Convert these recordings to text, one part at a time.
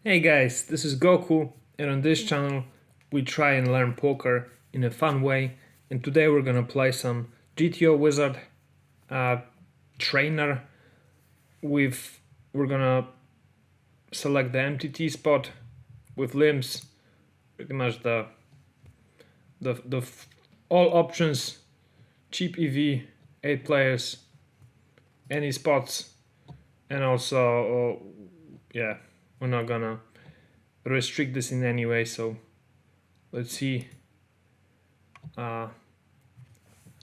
Hey guys, this is Goku, and on this channel we try and learn poker in a fun way, and today we're gonna play some GTO Wizard trainer. We're gonna select the MTT spot with limbs, pretty much the all options, cheap EV, 8 players, any spots, and also yeah, we're not gonna restrict this in any way, so let's see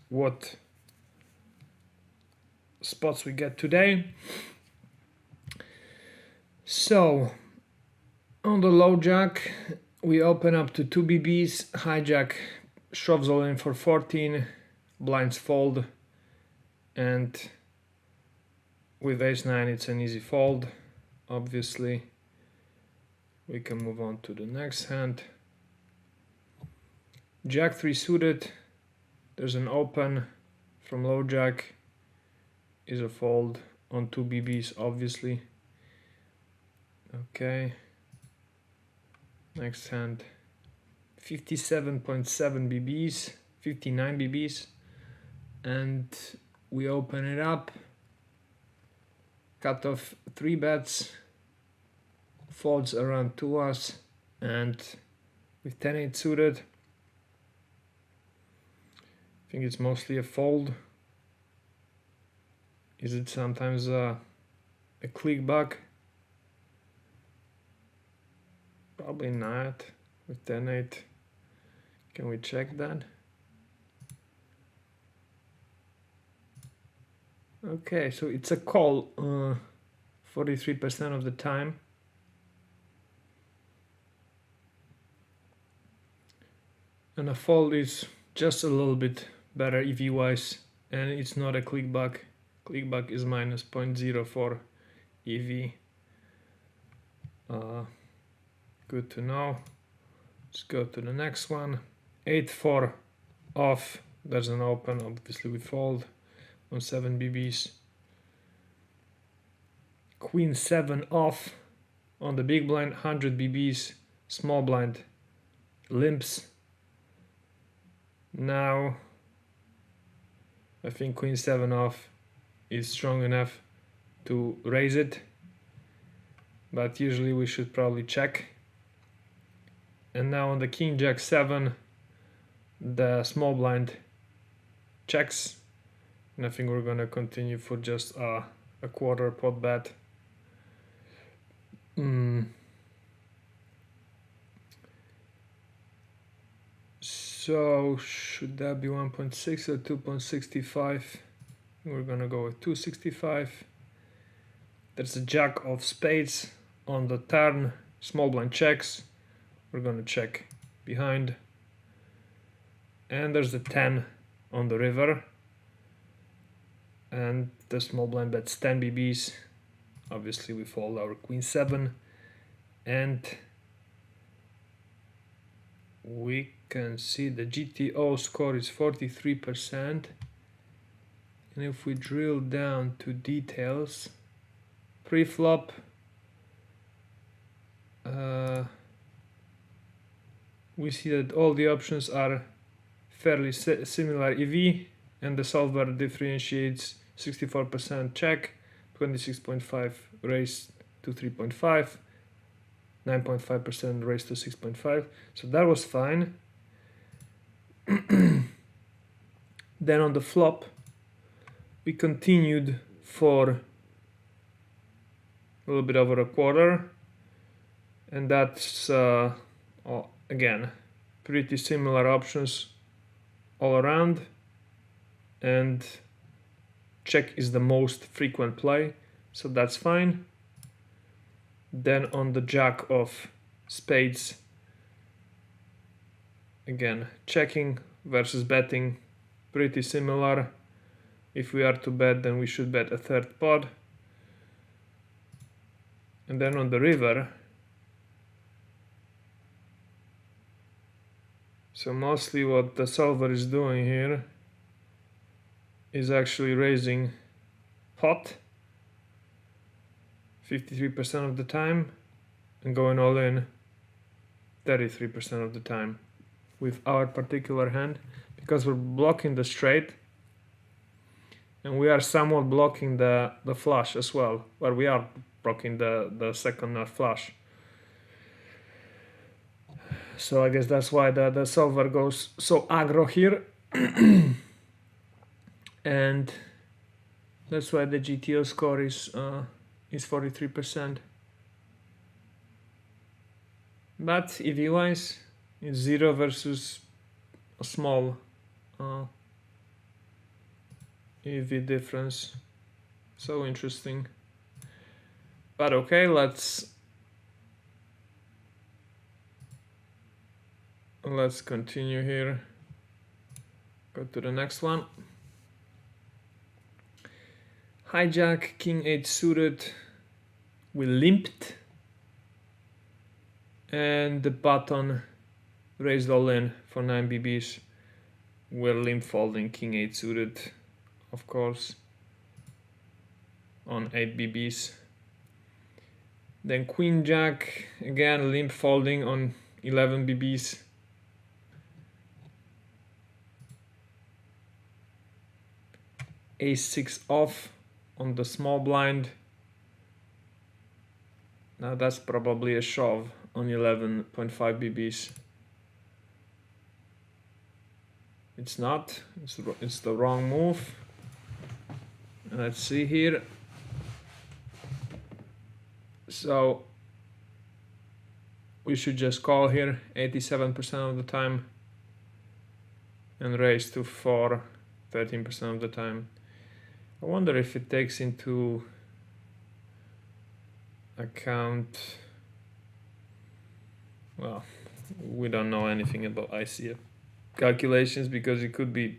what spots we get today. So on the low jack we open up to 2 BBs, hijack shoves all in for 14, blinds fold, and with ace-9 it's an easy fold. Obviously we can move on to the next hand. Jack 3 suited, there's an open from low jack, is a fold on 2 BBs obviously. Okay, next hand 57.7 BBs, 59 BBs, and we open it up, cut off 3 bets, folds around to us, and with 10-8 suited, I think it's mostly a fold. Is it sometimes a click back? Probably not with 10-8. Can we check that? Okay, so it's a call 43% of the time. And a fold is just a little bit better EV wise, and it's not a clickback. Clickback is minus 0.04 EV. Good to know. Let's go to the next one. 8-4 off. There's an open. Obviously we fold on 7 BBs. Queen 7 off on the big blind, 100 BBs. Small blind limps. Now I think Queen 7 off is strong enough to raise it, but usually we should probably check. And now on the King Jack 7, the small blind checks, and I think we're gonna continue for just a quarter pot bet. So should that be 1.6 or 2.65? We're gonna go with 2.65. There's a jack of spades on the turn, small blind checks. We're gonna check behind. And there's a 10 on the river. And the small blind bets 10 BBs. Obviously we fold our Queen 7. And we can see the GTO score is 43%. And if we drill down to details, pre-flop, we see that all the options are fairly similar EV, and the solver differentiates 64% check, 26.5 raise to 3.5, 9.5% raise to 6.5. So that was fine. Then on the flop, we continued for a little bit over a quarter, and that's again pretty similar options all around, and check is the most frequent play, so that's fine. Then on the jack of spades, again checking versus betting, pretty similar. If we are to bet, then we should bet a third pot. And then on the river, so mostly what the solver is doing here is actually raising pot 53% of the time, and going all in 33% of the time with our particular hand, because we're blocking the straight and we are somewhat blocking the flush as well, but we are blocking the second nut flush. So I guess that's why the solver goes so aggro here. And that's why the GTO score is 43%. But EV wise, it's 0 versus a small EV difference. So interesting. But okay, let's continue here. Go to the next one. Hijack, King 8 suited. We limped. And the button raised all in for 9 BBs. We're limp folding King 8 suited, of course, on 8 BBs. Then Queen Jack, again limp folding on 11 BBs. Ace 6 off on the small blind. Now that's probably a shove on 11.5 BBs. It's not, it's the wrong move. And let's see here. So we should just call here 87% of the time and raise to 4 13% of the time. I wonder if it takes into account, well, we don't know anything about ICF calculations, because it could be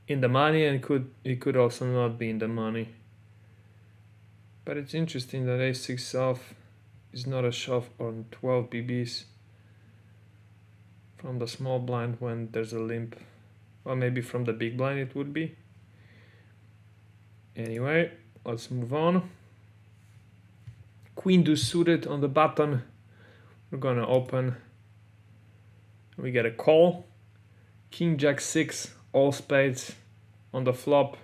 in the money and it could also not be in the money. But it's interesting that ace-6 off is not a shove on 12 BBs from the small blind when there's a limp. Well, maybe from the big blind it would be. Anyway, let's move on. Queen deuce suited on the button. We're gonna open. We get a call. King jack 6, all spades on the flop.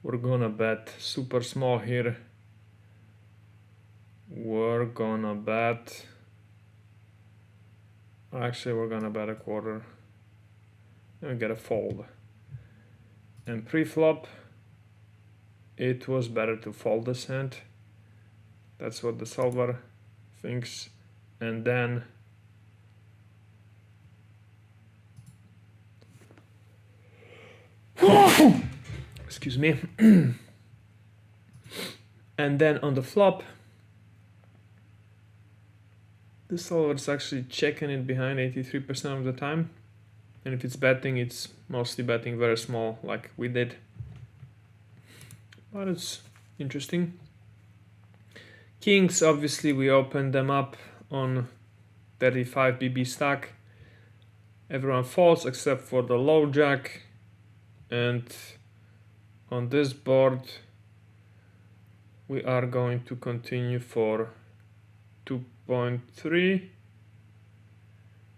We're gonna bet super small here. We're gonna bet, actually we're gonna bet a quarter. And we get a fold. And pre-flop, it was better to fold this hand. That's what the solver thinks. And then excuse me. And then on the flop, the solver is actually checking it behind 83% of the time. And if it's betting, it's mostly betting very small, like we did. But it's interesting. Kings, obviously we opened them up on 35 BB stack. Everyone falls except for the low jack. And on this board, we are going to continue for 2.3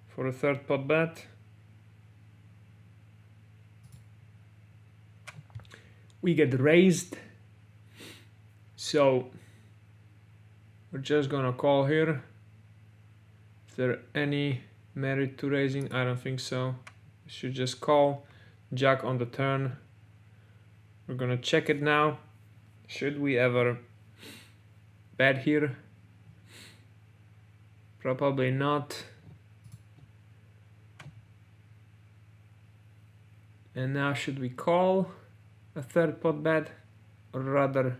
for a third pot bet. We get raised, so we're just gonna call here. Is there any merit to raising? I don't think so. We should just call. Jack on the turn. We're gonna check it now. Should we ever bet here? Probably not. And now should we call a third pot bet, or rather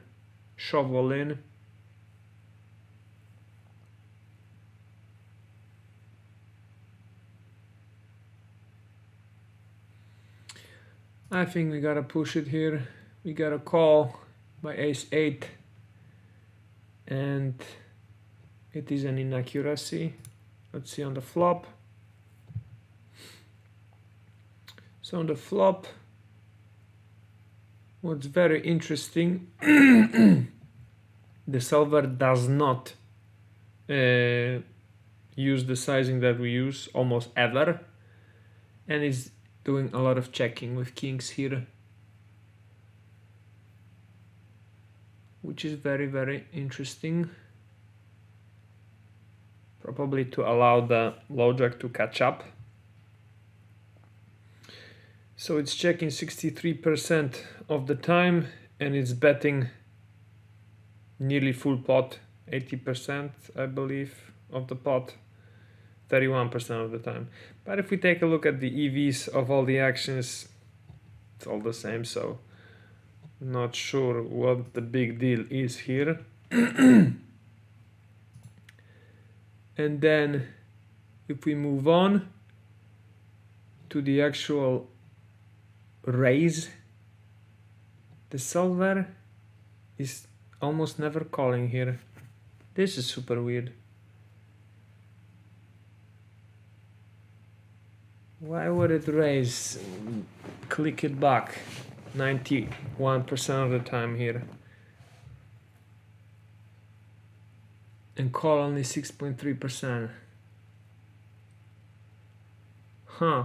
shove all in? I think we gotta push it here. We gotta call by ace-8, and it is an inaccuracy. Let's see on the flop. So on the flop, what's very interesting the solver does not use the sizing that we use almost ever, and is doing a lot of checking with kings here, which is very, very interesting, probably to allow the low jack to catch up. So it's checking 63% of the time, and it's betting nearly full pot, 80% I believe of the pot, 31% of the time. But if we take a look at the EVs of all the actions, it's all the same, so not sure what the big deal is here. And then if we move on to the actual raise, the solver is almost never calling here. This is super weird. Why would it raise? Click it back 91% of the time here, and call only 6.3%. Huh.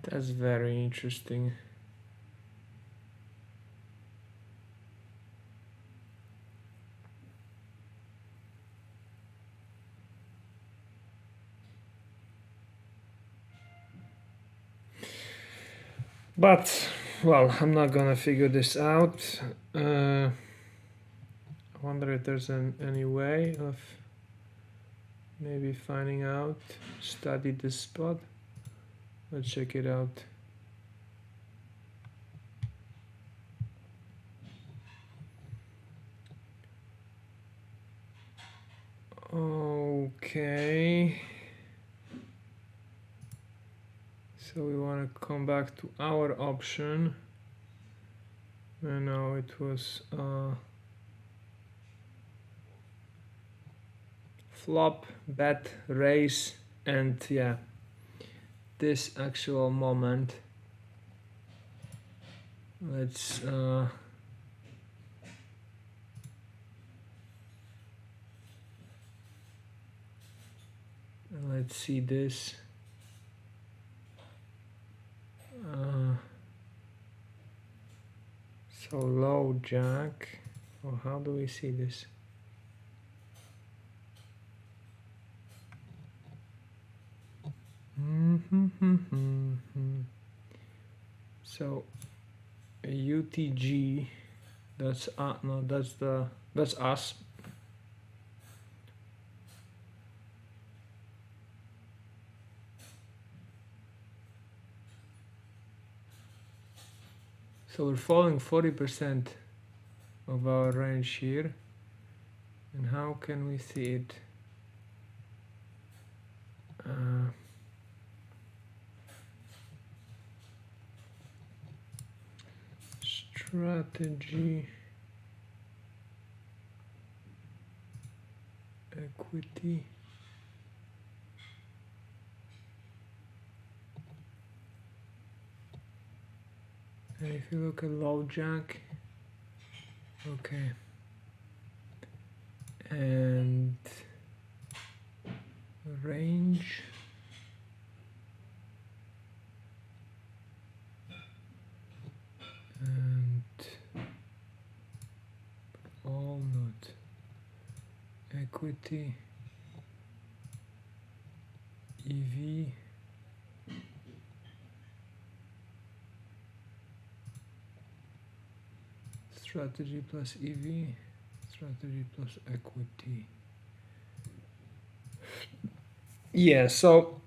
That's very interesting. But, well, I'm not gonna figure this out. I wonder if there's any way of maybe finding out, study this spot. Let's check it out. Okay. So we want to come back to our option. And now it was flop, bet, raise, and yeah, this actual moment. Let's see this. So low jack, or how do we see this? So a UTG, that's no, that's us. So we're falling 40% of our range here. And how can we see it? Strategy, equity. And if you look at low jack, okay, and range, and all not equity, EV, strategy plus EV, strategy plus equity. Yeah, so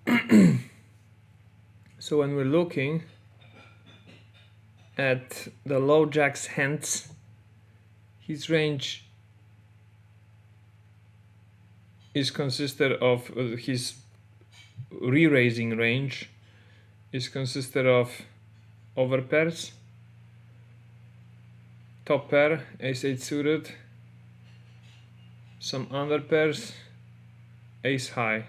so when we're looking at the low jack's hands, his range is consisted of his re-raising range is consisted of overpairs, top pair, ace-8 suited, some underpairs, ace high.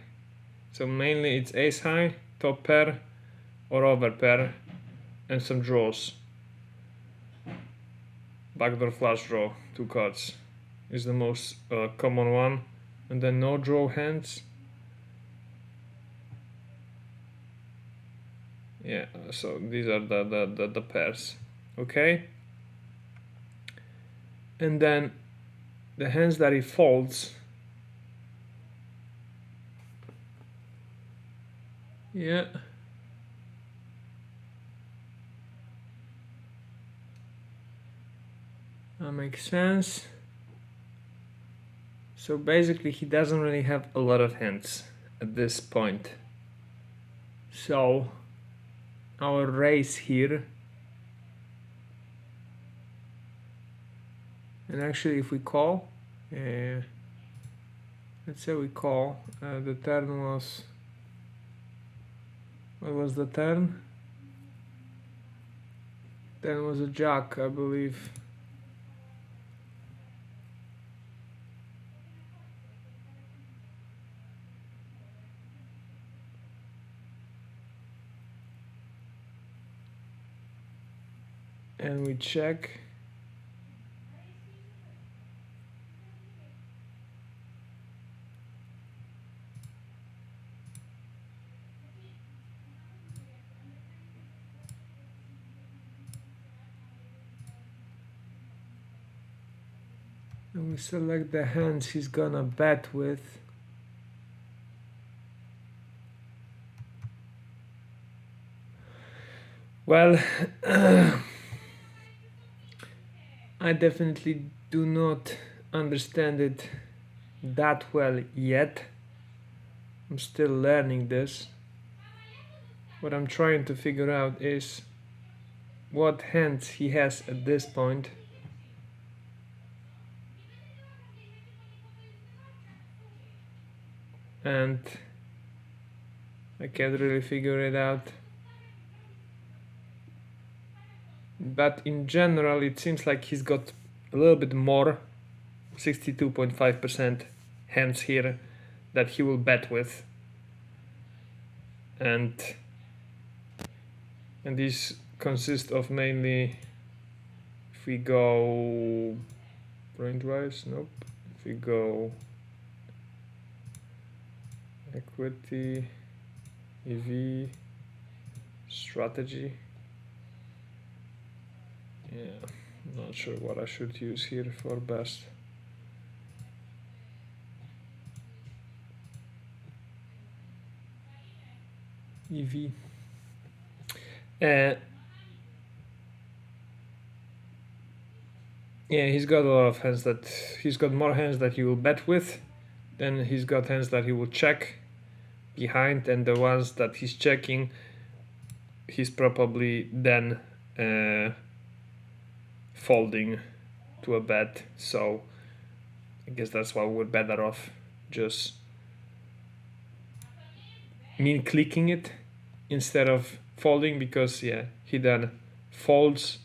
So mainly it's ace high, top pair, or overpair, and some draws. backdoor flush draw 2 cards is the most common one, and then no draw hands. Yeah, so these are the pairs. Okay, and then the hands that he folds, yeah, that makes sense. So basically he doesn't really have a lot of hands at this point. So our raise here, and actually if we call, let's say we call, the turn was, what was the turn? Then was a jack, I believe. And we check. And we select the hands he's gonna bet with. Well, I definitely do not understand it that well yet. I'm still learning this. What I'm trying to figure out is what hands he has at this point. And I can't really figure it out. But in general, it seems like he's got a little bit more, 62.5% hands here that he will bet with. And these consist of mainly, if we go range-wise, nope. If we go equity, EV, strategy. Yeah, I'm not sure what I should use here for best. EV. Yeah, he's got a lot of hands that he's got more hands that he will bet with, then he's got hands that he will check behind, and the ones that he's checking, he's probably then folding to a bet. So I guess that's why we're better off just clicking it instead of folding, because yeah, he then folds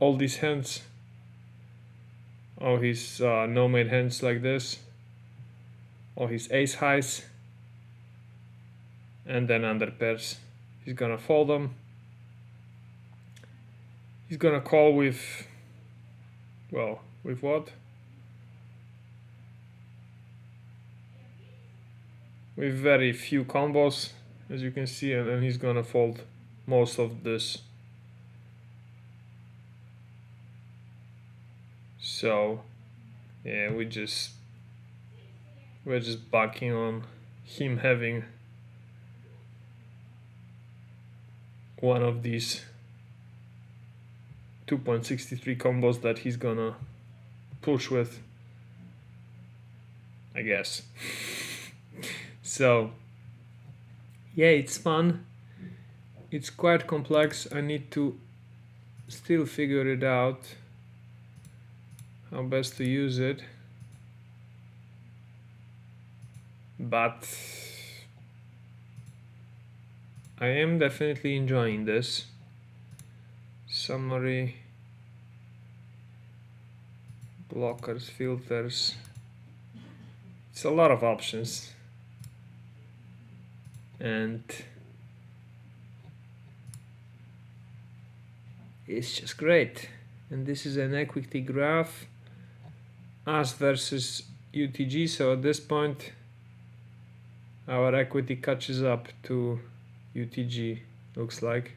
all these hands, all his no-made hands like this, all his ace highs, and then under pairs he's gonna fold them. He's gonna call with, well, with what? With very few combos, as you can see, and then he's gonna fold most of this. So yeah, we're just banking on him having one of these 2.63 combos that he's gonna push with, I guess. So yeah, it's fun. It's quite complex. I need to still figure it out, how best to use it. But I am definitely enjoying this. Summary, blockers, filters. It's a lot of options. And is just great. And this is an equity graph, us versus UTG. So at this point our equity catches up to UTG, looks like.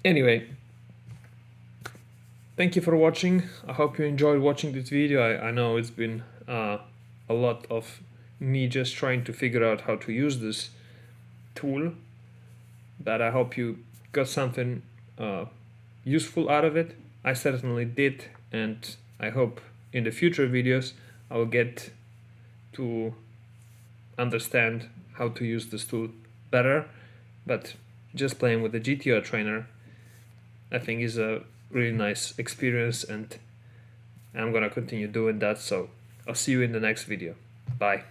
Anyway, thank you for watching. I hope you enjoyed watching this video. I know it's been a lot of me just trying to figure out how to use this tool, but I hope you got something useful out of it. I certainly did, and I hope in the future videos I will get to understand how to use this tool better. But just playing with the GTO trainer, I think, is a really nice experience, and I'm gonna continue doing that. So I'll see you in the next video. Bye.